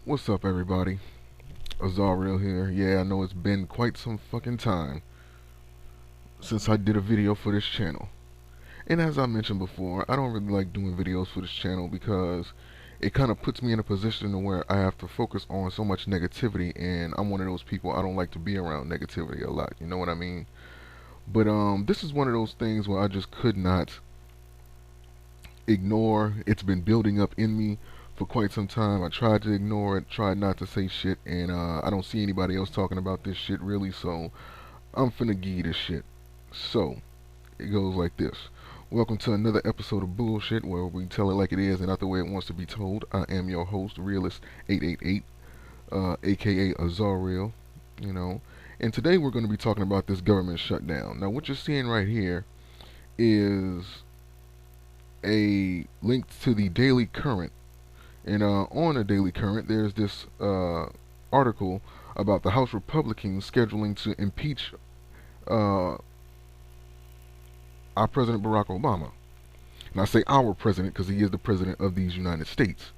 What's up, everybody? Azariel here. Yeah, I know it's been quite some fucking time since I did a video for this channel. And as I mentioned before, I don't really like doing videos for this channel because it kind of puts me in a position where I have to focus on so much negativity, and I'm one of those people. I don't like to be around negativity a lot, you know what I mean? But this is one of those things where I just could not ignore. It's been building up in me for quite some time. I tried to ignore it, tried not to say shit, and I don't see anybody else talking about this shit really, so I'm finna give you this shit. So, it goes like this. Welcome to another episode of Bullshit, where we tell it like it is and not the way it wants to be told. I am your host, Realist888, aka Azariel, you know. And today we're going to be talking about this government shutdown. Now, what you're seeing right here is a link to the Daily Current. And on the Daily Current, there's this article about the House Republicans scheduling to impeach uh, our President Barack Obama. And I say our president because he is the president of these United States.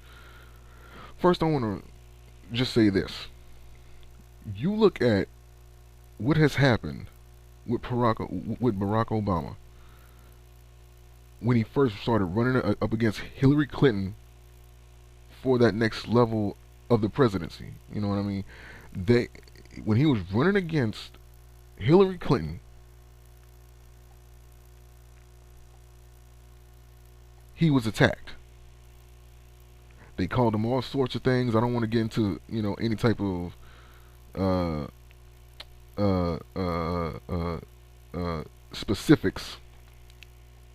First, I want to just say this. You look at what has happened with Barack Obama when he first started running up against Hillary Clinton for that next level of the presidency. You know what I mean? They when he was running against Hillary Clinton, he was attacked. They called him all sorts of things. I don't want to get into any type of uh, uh, uh, uh, specifics.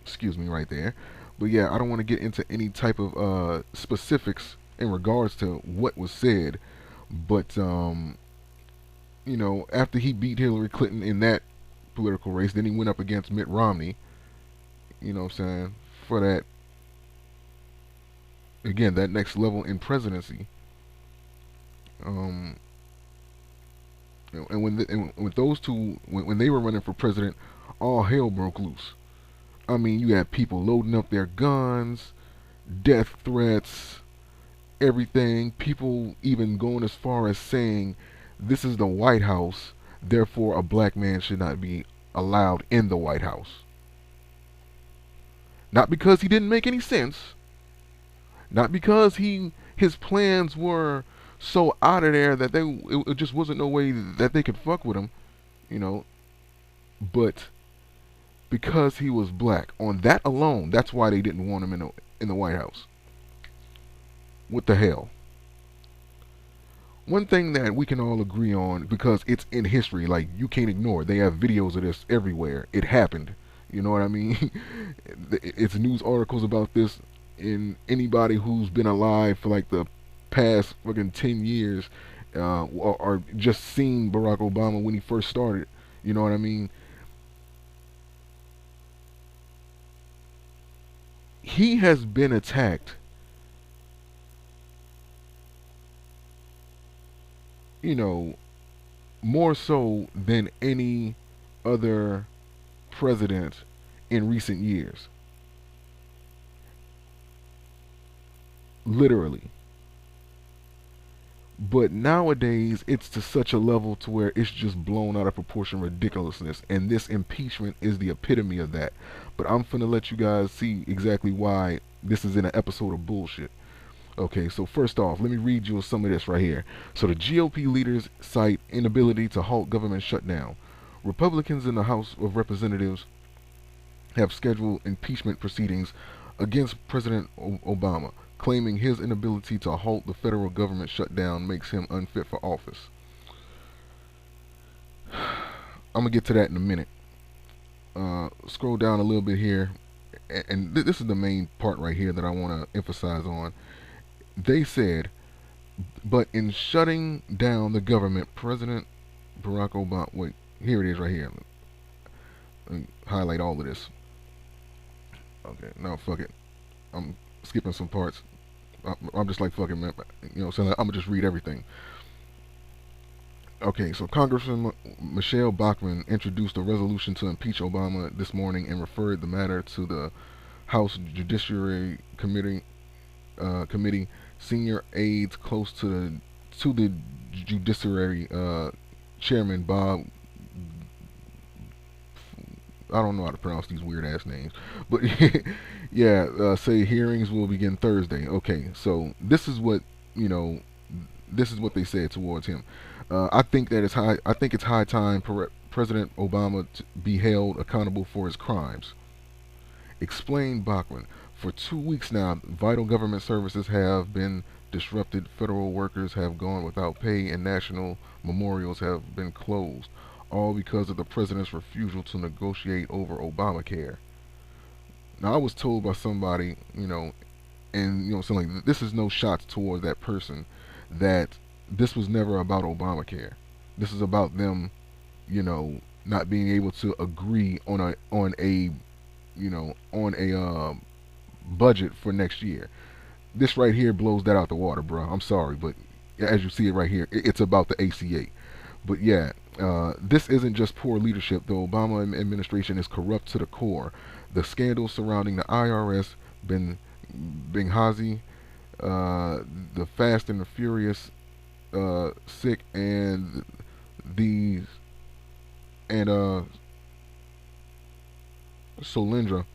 Excuse me, right there. But yeah, I don't want to get into any type of specifics in regards to what was said. But after he beat Hillary Clinton in that political race, then he went up against Mitt Romney. You know what I'm saying? For that, again, that next level in presidency. Um, and and with those two, when they were running for president, all hell broke loose. I mean, you had people loading up their guns, death threats, everything. People even going as far as saying, "This is the White House, therefore a black man should not be allowed in the White House." Not because he didn't make any sense, not because his plans were so out of there that it just wasn't no way that they could fuck with him, you know, but because he was black. On that alone, that's why they didn't want him in the White House. What the hell? One thing that we can all agree on, because it's in history, like you can't ignore it. They have videos of this everywhere. It happened. You know what I mean? It's news articles about this, and anybody who's been alive for like the past fucking 10 years or just seen Barack Obama when he first started. You know what I mean? He has been attacked, you know, more so than any other president in recent years. Literally. But nowadays, it's to such a level to where it's just blown out of proportion ridiculousness. And this impeachment is the epitome of that. But I'm finna let you guys see exactly why this is in an episode of bullshit. Okay, so first off, let me read you some of this right here. So the GOP leaders cite inability to halt government shutdown. Republicans in the House of Representatives have scheduled impeachment proceedings against President Obama, claiming his inability to halt the federal government shutdown makes him unfit for office. I'm going to get to that in a minute. Scroll down a little bit here, and this is the main part right here that I want to emphasize on. They said, but in shutting down the government, President Barack Obama. Wait, here it is right here. Let me highlight all of this. Okay, now fuck it. I'm skipping some parts. I'm just like fucking, man. So I'm gonna just read everything. Okay, so Congressman Michelle Bachmann introduced a resolution to impeach Obama this morning and referred the matter to the House Judiciary Committee Senior aides close to the judiciary chairman Bob, I don't know how to pronounce these weird ass names, but yeah, say hearings will begin Thursday. Okay, so this is what you know. This is what they said towards him. I think that it's high. I think it's high time President Obama to be held accountable for his crimes. Explained Bachman. For 2 weeks now, vital government services have been disrupted. Federal workers have gone without pay, and national memorials have been closed, all because of the president's refusal to negotiate over Obamacare. Now, I was told by somebody, and saying like this is no shots towards that person, that this was never about Obamacare. This is about them, not being able to agree on a budget for next year. This right here blows that out the water, bro. I'm sorry, but as you see it right here, it's about the ACA. But yeah, this isn't just poor leadership. The Obama administration is corrupt to the core. The scandals surrounding the IRS, Benghazi, the Fast and the Furious, sick, and these and Solyndra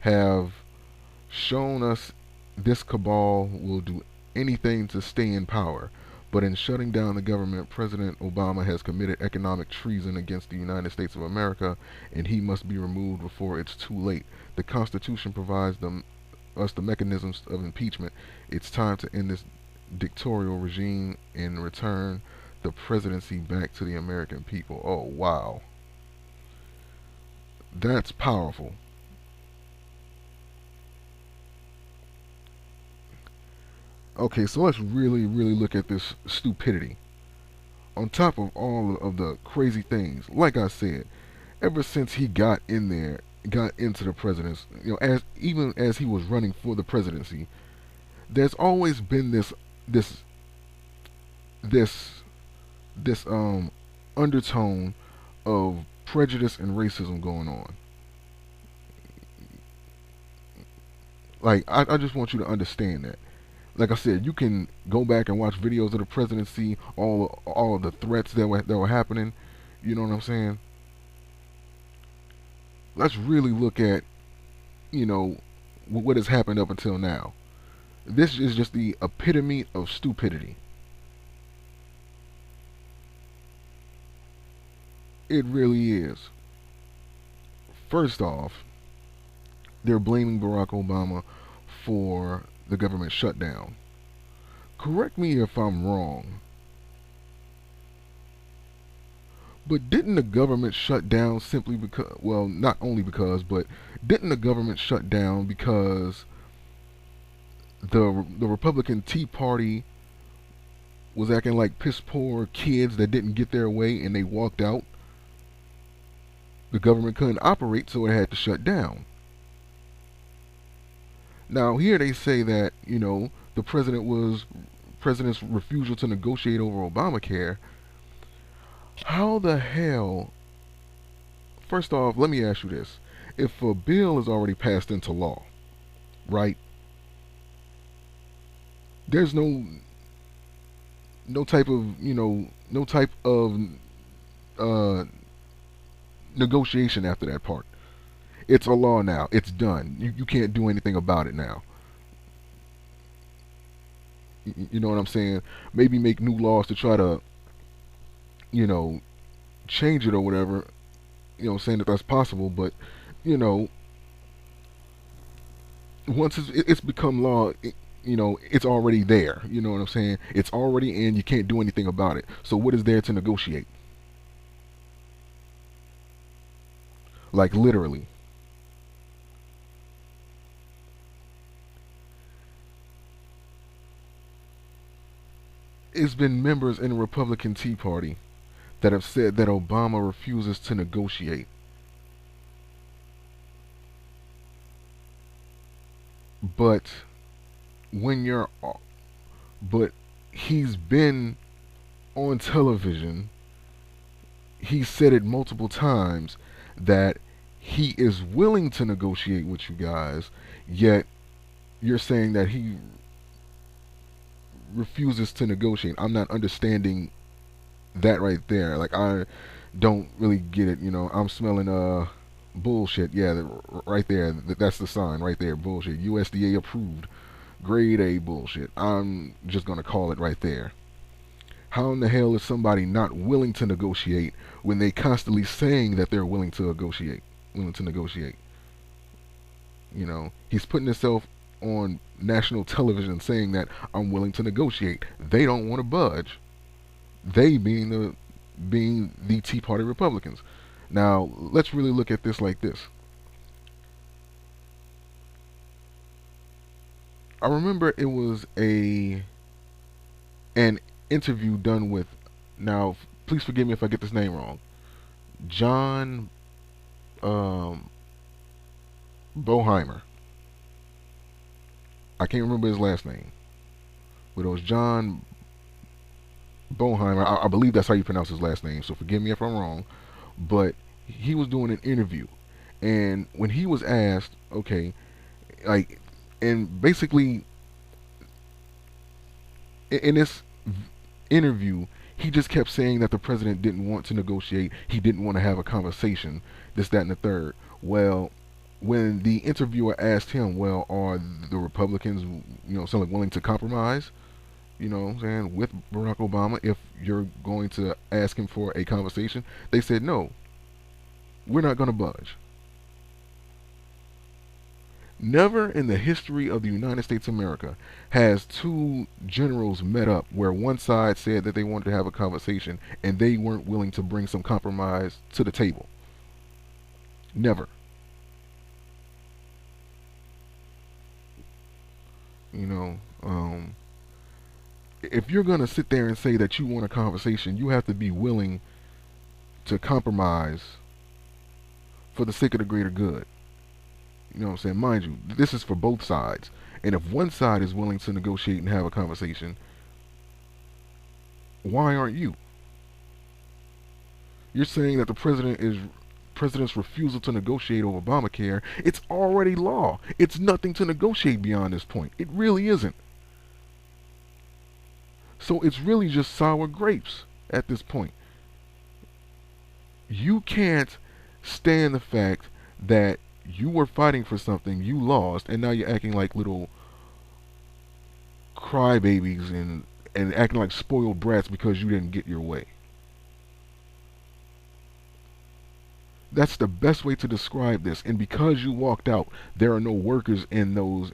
have shown us this cabal will do anything to stay in power. But in shutting down the government, President Obama has committed economic treason against the United States of America, and he must be removed before it's too late. The Constitution provides us the mechanisms of impeachment. It's time to end this dictatorial regime and return the presidency back to the American people. Oh, wow. That's powerful. Okay, so let's really, really look at this stupidity. On top of all of the crazy things, like I said, ever since he got into the president's, as even as he was running for the presidency, there's always been this, this, this undertone of prejudice and racism going on. Like, I just want you to understand that. Like I said, you can go back and watch videos of the presidency, all of the threats that were happening. You know what I'm saying? Let's really look at you know what has happened up until now. This is just the epitome of stupidity. It really is. First off, they're blaming Barack Obama for the government shutdown. Correct me if I'm wrong, but didn't the government shut down simply because, well, not only because, but didn't the government shut down because the Republican Tea Party was acting like piss poor kids that didn't get their way and they walked out? The government couldn't operate, so it had to shut down. Now here they say that the president's refusal to negotiate over Obamacare. How the hell? First off, let me ask you this: if a bill is already passed into law, right? There's no type of no type of uh, negotiation after that part. It's a law now. It's done. You can't do anything about it now. You know what I'm saying? Maybe make new laws to try to you know change it or whatever. Saying that that's possible, but you know once it's become law. It's already there. You know what I'm saying? It's already in. You can't do anything about it. So what is there to negotiate? Like literally. It's been members in the Republican Tea Party that have said that Obama refuses to negotiate. But when you're, but he's been on television. He said it multiple times that he is willing to negotiate with you guys. Yet you're saying that refuses to negotiate. I'm not understanding that right there. Like, I don't really get it. I'm smelling bullshit. Yeah, right there. That's the sign right there. Bullshit. USDA approved. Grade A bullshit. I'm just gonna call it right there. How in the hell is somebody not willing to negotiate when they constantly saying that they're willing to negotiate? Willing to negotiate. He's putting himself on national television saying that I'm willing to negotiate. They don't want to budge. They being the Tea Party Republicans. Now, let's really look at this like this. I remember it was an interview done with, now please forgive me if I get this name wrong, John um, Boheimer. I can't remember his last name, but it was John Boheimer. I believe that's how you pronounce his last name, so forgive me if I'm wrong. But he was doing an interview, and when he was asked, okay, like, and basically in this interview, he just kept saying that the president didn't want to negotiate. He didn't want to have a conversation. This, that, and the third. Well, when the interviewer asked him, well, are the Republicans, somewhat willing to compromise? What I'm saying, with Barack Obama, if you're going to ask him for a conversation, they said no. We're not going to budge. Never in the history of the United States of America has two generals met up where one side said that they wanted to have a conversation and they weren't willing to bring some compromise to the table. Never. You know, if you're going to sit there and say that you want a conversation, you have to be willing to compromise for the sake of the greater good. You know what I'm saying? Mind you, this is for both sides. And if one side is willing to negotiate and have a conversation, why aren't you? You're saying that the president's refusal to negotiate over Obamacare, it's already law. It's nothing to negotiate beyond this point. It really isn't. So it's really just sour grapes at this point. You can't stand the fact that you were fighting for something, you lost, and now you're acting like little crybabies and acting like spoiled brats because you didn't get your way. That's the best way to describe this. And because you walked out, there are no workers in those,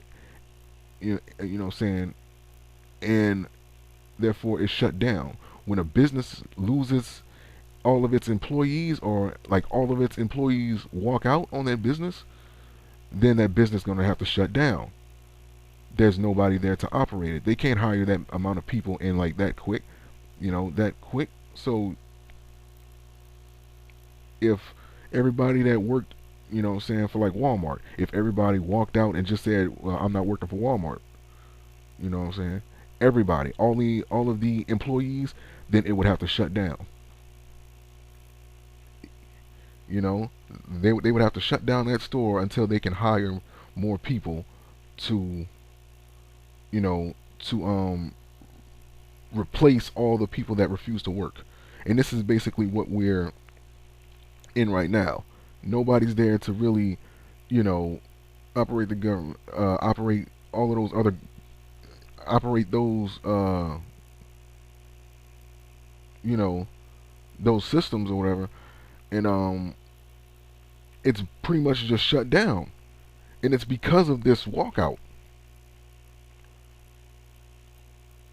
what I'm saying, and therefore it's shut down. When a business loses all of its employees, or like all of its employees walk out on that business, then that business is going to have to shut down. There's nobody there to operate it. They can't hire that amount of people in like that quick, that quick. So if everybody that worked, what I'm saying, for like Walmart, if everybody walked out and just said, well, I'm not working for Walmart, what I'm saying, everybody, all of the employees, then it would have to shut down. They would have to shut down that store until they can hire more people to to replace all the people that refuse to work. And this is basically what we're in right now. Nobody's there to really, operate the government, operate all of those other, operate those, those systems or whatever. And it's pretty much just shut down. And it's because of this walkout.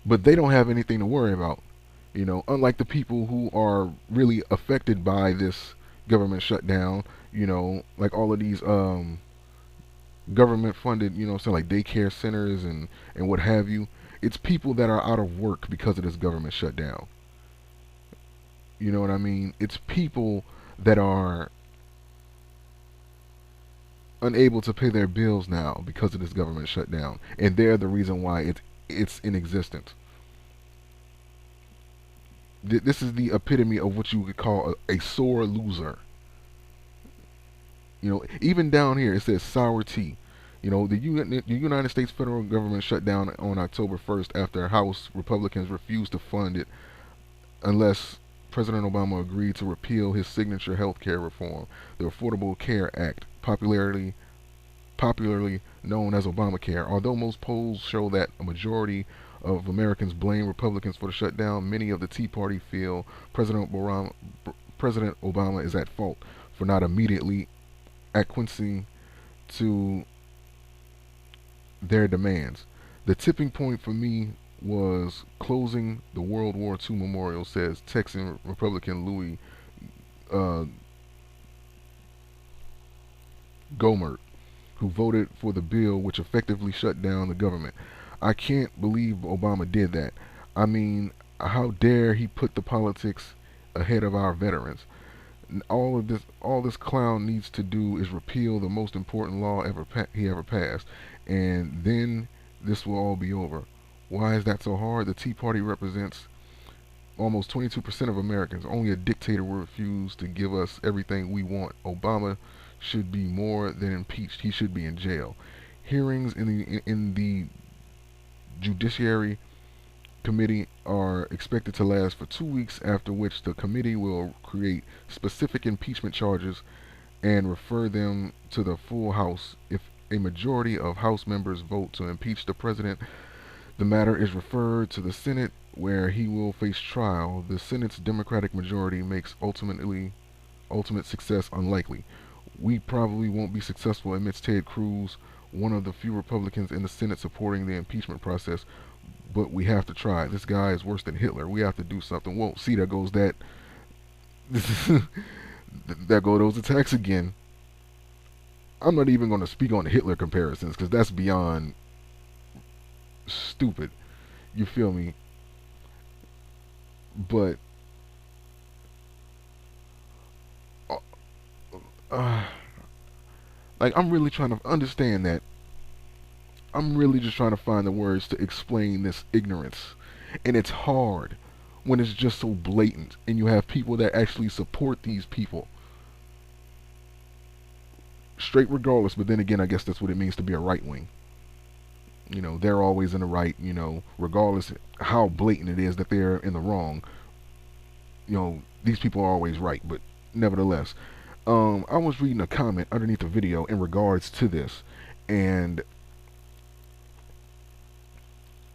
But they don't have anything to worry about. Unlike the people who are really affected by this government shutdown, like all of these government funded, so like daycare centers and what have you. It's people that are out of work because of this government shutdown. You know what I mean? It's people that are unable to pay their bills now because of this government shutdown, and they're the reason why it's in existence. This is the epitome of what you would call a sore loser. Even down here it says sour tea. You know, the United States federal government shut down on October 1st after House Republicans refused to fund it unless President Obama agreed to repeal his signature health care reform, the Affordable Care Act, popularly known as Obamacare. Although most polls show that a majority of Americans blame Republicans for the shutdown, many of the Tea Party feel President Obama is at fault for not immediately acquiescing to their demands. The tipping point for me was closing the World War II memorial, says Texan Republican Louis uh, Gohmert, who voted for the bill which effectively shut down the government. I can't believe Obama did that. I mean, how dare he put the politics ahead of our veterans? All this clown needs to do is repeal the most important law he ever passed, and then this will all be over. Why is that so hard? The Tea Party represents almost 22% of Americans. Only a dictator will refuse to give us everything we want. Obama should be more than impeached. He should be in jail. Hearings in the Judiciary Committee are expected to last for 2 weeks, after which the committee will create specific impeachment charges and refer them to the full House. If a majority of House members vote to impeach the president, the matter is referred to the Senate, where he will face trial. The Senate's Democratic majority makes ultimate success unlikely. We probably won't be successful, admits Ted Cruz, one of the few Republicans in the Senate supporting the impeachment process, but we have to try. This guy is worse than Hitler. We have to do something. Well, see, there goes that. There go those attacks again. I'm not even going to speak on the Hitler comparisons because that's beyond stupid. You feel me? But uh, uh, like, I'm really trying to understand that. I'm really just trying to find the words to explain this ignorance, and it's hard when it's just so blatant, and you have people that actually support these people straight regardless. But then again, I guess that's what it means to be a right wing. You know, they're always in the right, you know, regardless how blatant it is that they're in the wrong. You know, these people are always right, but nevertheless. I was reading a comment underneath the video in regards to this, and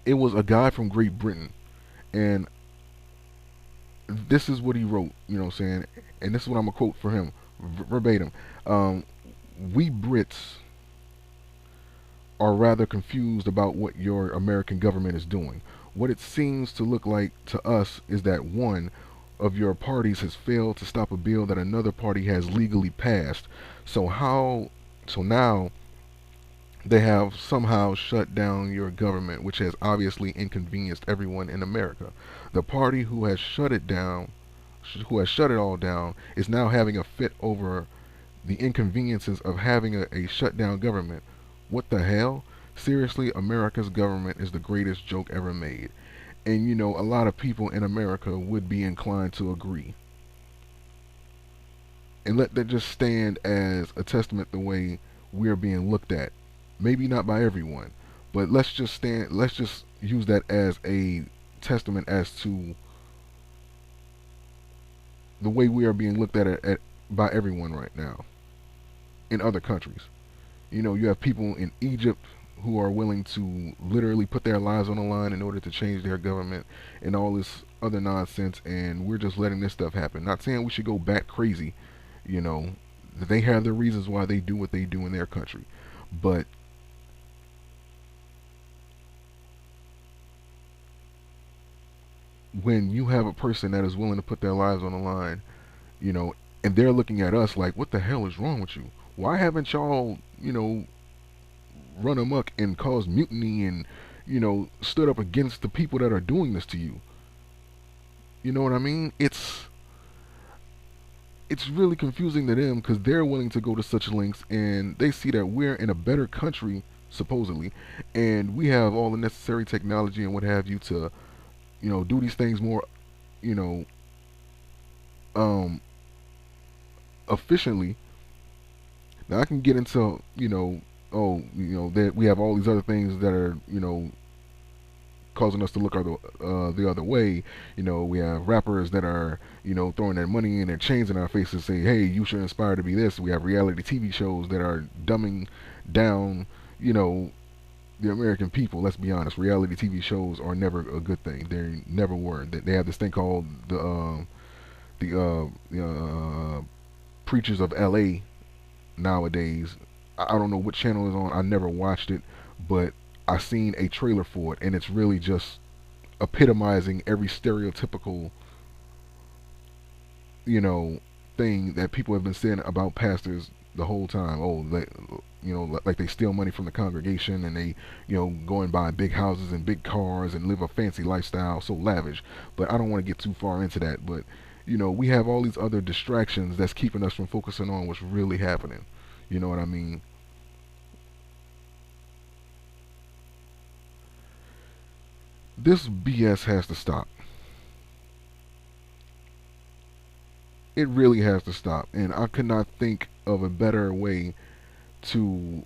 it was a guy from Great Britain, and this is what he wrote, you know what I'm saying? And this is what I'm going to quote for him, verbatim. Um, we Brits are rather confused about what your American government is doing. What it seems to look like to us is that one of your parties has failed to stop a bill that another party has legally passed. So now they have somehow shut down your government, which has obviously inconvenienced everyone in America. The party who has shut it down, who has shut it all down, is now having a fit over the inconveniences of having a shut down government. What the hell? Seriously, America's government is the greatest joke ever made. And you know, a lot of people in America would be inclined to agree. And let that just stand as a testament the way we're being looked at. Maybe not by everyone, but let's just use that as a testament as to the way we are being looked at by everyone right now in other countries. You know, you have people in Egypt who are willing to literally put their lives on the line in order to change their government and all this other nonsense, and we're just letting this stuff happen. Not saying we should go back crazy, you know. They have their reasons why they do what they do in their country. But when you have a person that is willing to put their lives on the line, you know, and they're looking at us like, what the hell is wrong with you? Why haven't y'all, you know, run amok and caused mutiny and, you know, stood up against the people that are doing this to you? You know what I mean? It's really confusing to them because they're willing to go to such lengths, and they see that we're in a better country supposedly, and we have all the necessary technology and what have you to, you know, do these things more, you know, um, efficiently. Now I can get into, you know, oh, that we have all these other things that are, causing us to look the other way. We have rappers that are, throwing their money and their chains in our faces, say, hey, you should aspire to be this. We have reality TV shows that are dumbing down, you know, the American people. Let's be honest. Reality TV shows are never a good thing. They never were. They have this thing called the Preachers of L.A. nowadays. I don't know what channel it's on. I never watched it, but I seen a trailer for it, and it's really just epitomizing every stereotypical, you know, thing that people have been saying about pastors the whole time. Oh, like they steal money from the congregation, and they, go and buy big houses and big cars and live a fancy lifestyle, so lavish. But I don't want to get too far into that. But we have all these other distractions that's keeping us from focusing on what's really happening. You know what I mean? This BS has to stop. It really has to stop. And I could not think of a better way to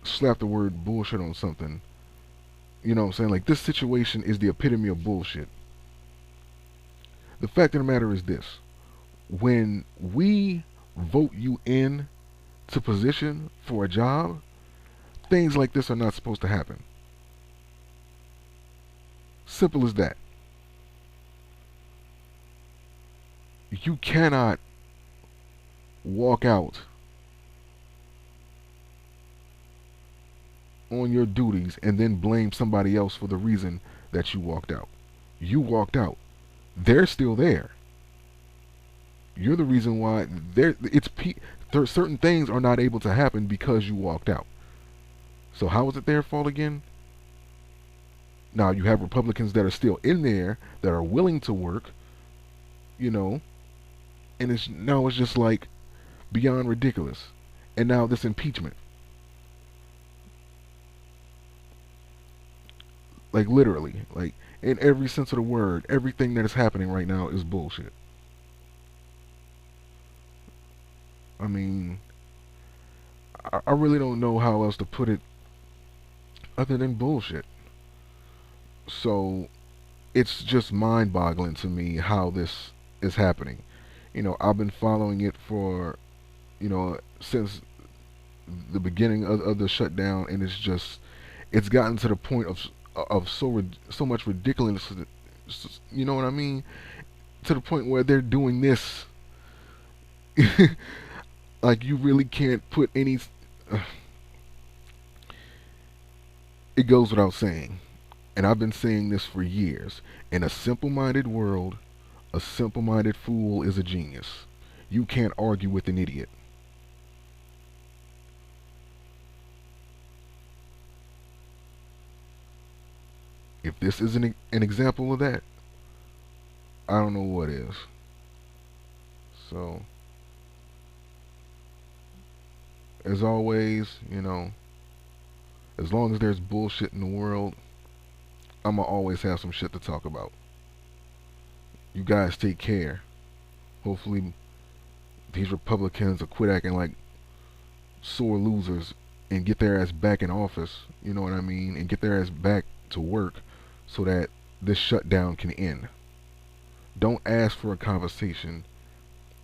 slap the word bullshit on something. You know what I'm saying? Like, this situation is the epitome of bullshit. The fact of the matter is this: when we vote you in to position for a job, things like this are not supposed to happen. Simple as that. You cannot walk out on your duties and then blame somebody else for the reason that you walked out. You walked out. They're still there. You're the reason why certain things are not able to happen because you walked out. So how is it their fault again? Now you have Republicans that are still in there that are willing to work, you know, and it's just like beyond ridiculous. And now this impeachment, like literally, like in every sense of the word, everything that is happening right now is bullshit. I mean, I really don't know how else to put it other than bullshit. So it's just mind-boggling to me how this is happening. I've been following it for, since the beginning of the shutdown, and it's gotten to the point of so much ridiculous. You know what I mean? To the point where they're doing this. Like, you really can't put any. It goes without saying, and I've been saying this for years. In a simple-minded world, a simple-minded fool is a genius. You can't argue with an idiot. If this isn't an example of that, I don't know what is. So, as always, as long as there's bullshit in the world, I'm going to always have some shit to talk about. You guys take care. Hopefully, these Republicans will quit acting like sore losers and get their ass back in office, you know what I mean? And get their ass back to work so that this shutdown can end. Don't ask for a conversation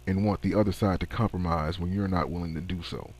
and want the other side to compromise when you're not willing to do so.